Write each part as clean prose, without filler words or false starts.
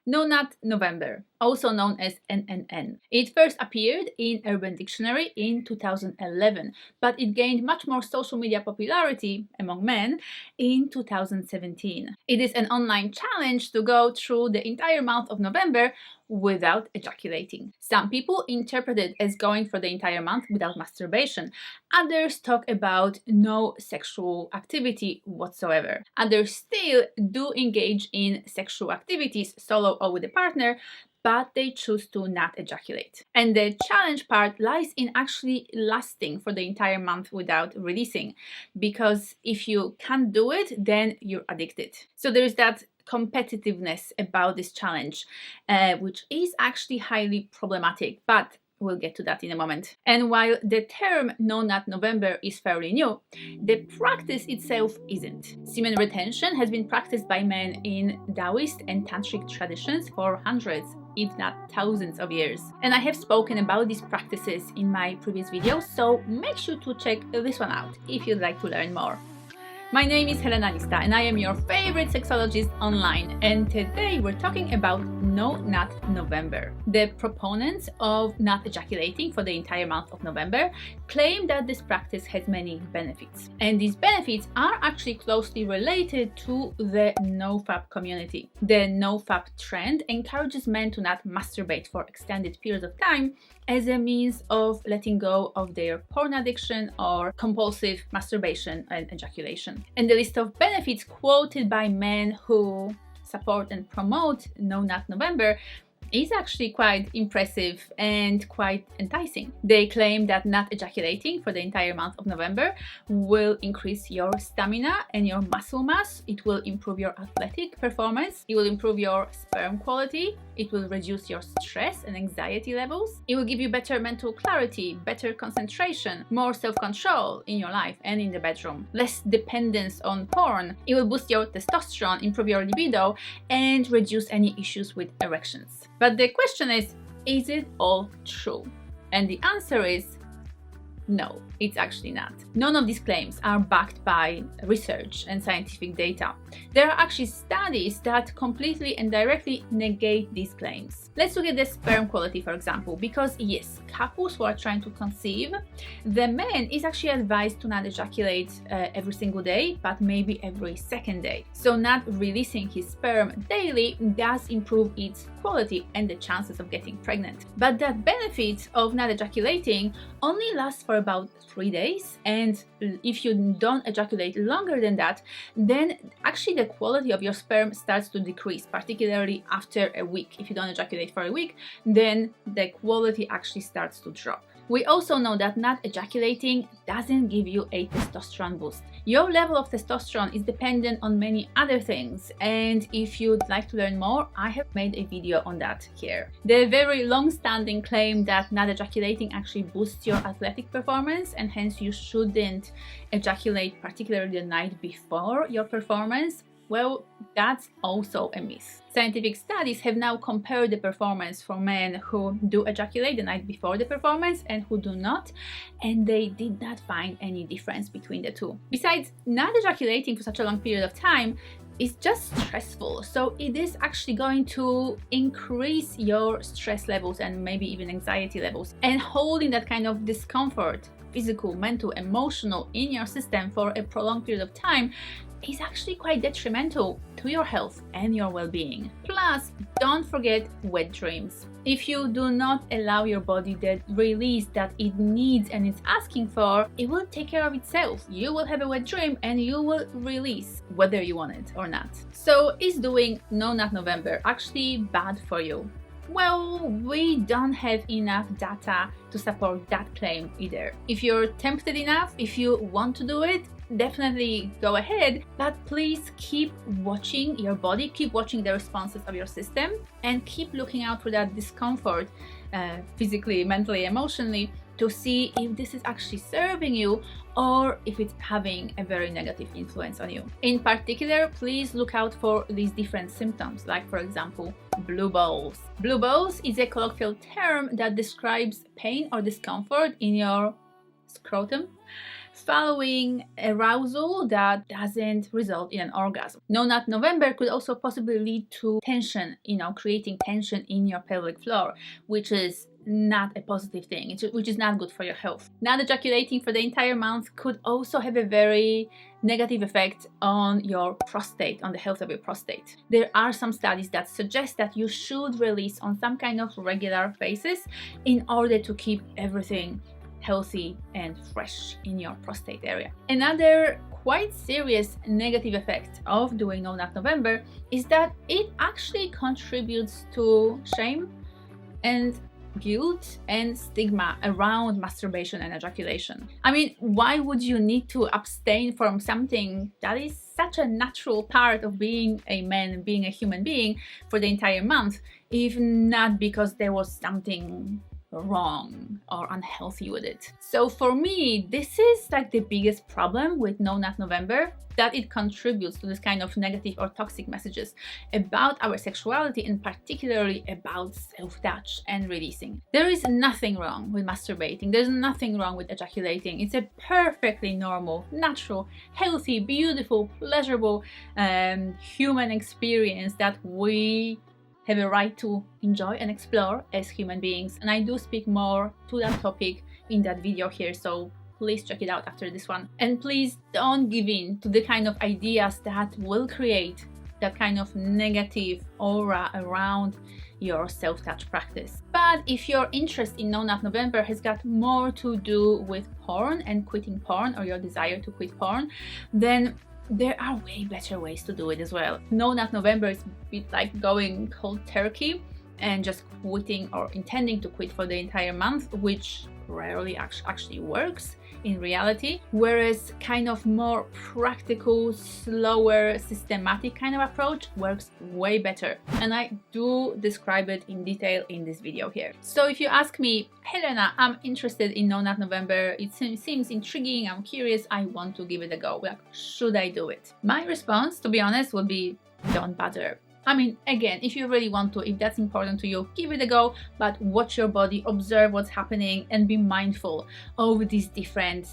No Nut November, also known as NNN. It first appeared in Urban Dictionary in 2011, but it gained much more social media popularity among men in 2017. It is an online challenge to go through the entire month of November without ejaculating. Some people interpret it as going for the entire month without masturbation. Others talk about no sexual activity whatsoever. Others still do engage in sexual activities solo or with a partner, but they choose to not ejaculate. And the challenge part lies in actually lasting for the entire month without releasing, because if you can't do it, then you're addicted. So there's that competitiveness about this challenge, which is actually highly problematic, but we'll get to that in a moment. And while the term No Nut November is fairly new, the practice itself isn't. Semen retention has been practiced by men in Taoist and Tantric traditions for hundreds, if not thousands of years. And I have spoken about these practices in my previous videos, so make sure to check this one out if you'd like to learn more. My name is Helena Lista and I am your favorite sexologist online, and today we're talking about No Nut November. The proponents of not ejaculating for the entire month of November claim that this practice has many benefits, and these benefits are actually closely related to the NoFap community. The NoFap trend encourages men to not masturbate for extended periods of time as a means of letting go of their porn addiction or compulsive masturbation and ejaculation. And the list of benefits quoted by men who support and promote No Nut November is actually quite impressive and quite enticing. They claim that not ejaculating for the entire month of November will increase your stamina and your muscle mass. It will improve your athletic performance. It will improve your sperm quality. It will reduce your stress and anxiety levels. It will give you better mental clarity, better concentration, more self-control in your life and in the bedroom, less dependence on porn. It will boost your testosterone, improve your libido, and reduce any issues with erections. But the question is it all true? And the answer is no, it's actually not. None of these claims are backed by research and scientific data. There are actually studies that completely and directly negate these claims. Let's look at the sperm quality, for example, because yes, couples who are trying to conceive, the man is actually advised to not ejaculate every single day, but maybe every second day. So not releasing his sperm daily does improve its quality and the chances of getting pregnant. But that benefit of not ejaculating only lasts for about 3 days, and if you don't ejaculate longer than that, then actually the quality of your sperm starts to decrease, particularly after a week. If you don't ejaculate for a week, then the quality actually starts to drop. We also know that not ejaculating doesn't give you a testosterone boost. Your level of testosterone is dependent on many other things, and if you'd like to learn more, I have made a video on that here. The very long-standing claim that not ejaculating actually boosts your athletic performance, and hence you shouldn't ejaculate particularly the night before your performance, well, that's also a myth. Scientific studies have now compared the performance for men who do ejaculate the night before the performance and who do not, and they did not find any difference between the two. Besides, not ejaculating for such a long period of time is just stressful, so it is actually going to increase your stress levels and maybe even anxiety levels, and holding that kind of discomfort, physical, mental, emotional, in your system for a prolonged period of time is actually quite detrimental to your health and your well-being. Plus, don't forget wet dreams. If you do not allow your body the release that it needs and it's asking for, it will take care of itself. You will have a wet dream and you will release whether you want it or not. So is doing No Nut November actually bad for you? Well, we don't have enough data to support that claim either. If you're tempted enough, if you want to do it, definitely go ahead, but please keep watching your body, keep watching the responses of your system, and keep looking out for that discomfort physically, mentally, emotionally, to see if this is actually serving you or if it's having a very negative influence on you. In particular, please look out for these different symptoms, like for example, blue balls. Blue balls is a colloquial term that describes pain or discomfort in your scrotum following arousal that doesn't result in an orgasm. No Nut November could also possibly lead to tension, creating tension in your pelvic floor, which is not a positive thing, which is not good for your health. Not ejaculating for the entire month could also have a very negative effect on your prostate, on the health of your prostate. There are some studies that suggest that you should release on some kind of regular basis in order to keep everything healthy and fresh in your prostate area. Another quite serious negative effect of doing No Nut November is that it actually contributes to shame and guilt and stigma around masturbation and ejaculation. I mean, why would you need to abstain from something that is such a natural part of being a man, being a human being for the entire month, if not because there was something wrong or unhealthy with it? So for me, this is like the biggest problem with No Nut November, that it contributes to this kind of negative or toxic messages about our sexuality, and particularly about self-touch and releasing. There is nothing wrong with masturbating. There's nothing wrong with ejaculating. It's a perfectly normal, natural, healthy, beautiful, pleasurable human experience that we have a right to enjoy and explore as human beings. And I do speak more to that topic in that video here, so please check it out after this one. And please don't give in to the kind of ideas that will create that kind of negative aura around your self-touch practice. But if your interest in No Nut November has got more to do with porn and quitting porn, or your desire to quit porn, then there are way better ways to do it as well. No Nut November is a bit like going cold turkey and just quitting or intending to quit for the entire month, which rarely actually works in reality, whereas kind of more practical, slower, systematic kind of approach works way better, and I do describe it in detail in this video here. So if you ask me, Helena, I'm interested in No Nut November, it seems intriguing, I'm curious, I want to give it a go, like, should I do it? My response, to be honest, would be don't bother. I mean, again, if you really want to, if that's important to you, give it a go, but watch your body, observe what's happening, and be mindful of these different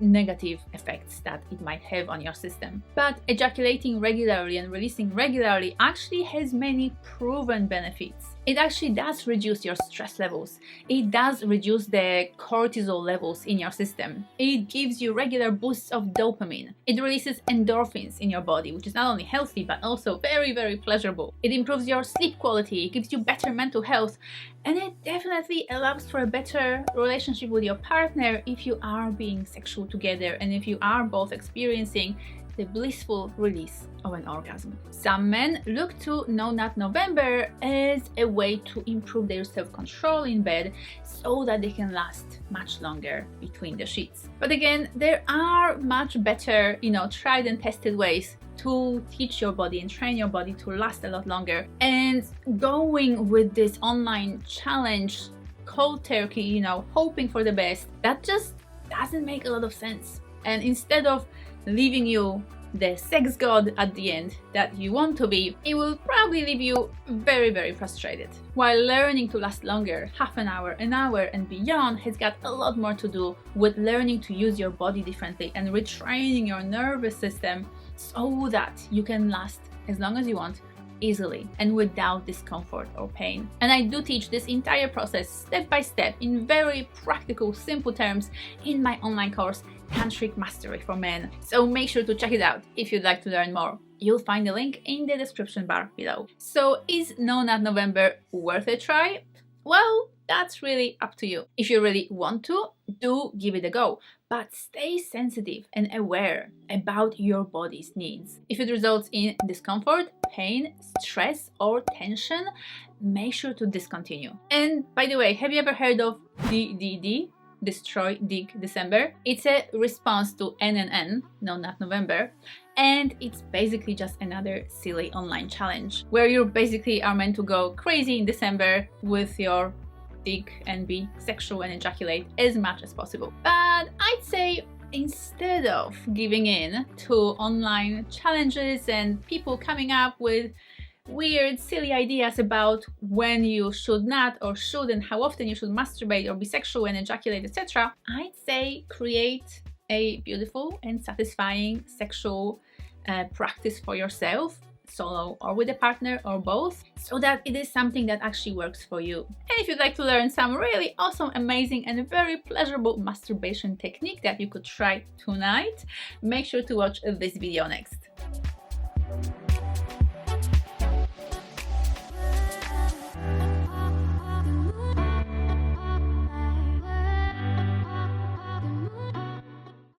negative effects that it might have on your system. But ejaculating regularly and releasing regularly actually has many proven benefits. It actually does reduce your stress levels. It does reduce the cortisol levels in your system. It gives you regular boosts of dopamine. It releases endorphins in your body, which is not only healthy, but also very, very pleasurable. It improves your sleep quality. It gives you better mental health. And it definitely allows for a better relationship with your partner if you are being sexual together and if you are both experiencing the blissful release of an orgasm. Some men look to No Nut November as a way to improve their self-control in bed so that they can last much longer between the sheets. But again, there are much better, tried and tested ways to teach your body and train your body to last a lot longer. And going with this online challenge, cold turkey, hoping for the best, that just doesn't make a lot of sense. And instead of leaving you the sex god at the end that you want to be, it will probably leave you very, very frustrated. While learning to last longer, half an hour, and beyond, has got a lot more to do with learning to use your body differently and retraining your nervous system so that you can last as long as you want, easily and without discomfort or pain. And I do teach this entire process step by step in very practical, simple terms in my online course, Tantric Mastery for Men. So make sure to check it out if you'd like to learn more. You'll find the link in the description bar below. So is No Nut November worth a try? Well, that's really up to you. If you really want to, do give it a go, but stay sensitive and aware about your body's needs. If it results in discomfort, pain, stress, or tension, make sure to discontinue. And by the way, have you ever heard of DDD? Destroy Dig December? It's a response to NNN, No Nut November, and it's basically just another silly online challenge where you basically are meant to go crazy in December with your dig and be sexual and ejaculate as much as possible. But I'd say instead of giving in to online challenges and people coming up with weird, silly ideas about when you should not or should and how often you should masturbate or be sexual and ejaculate, etc., I'd say create a beautiful and satisfying sexual practice for yourself, solo or with a partner or both, so that it is something that actually works for you. And if you'd like to learn some really awesome, amazing and very pleasurable masturbation technique that you could try tonight, make sure to watch this video next.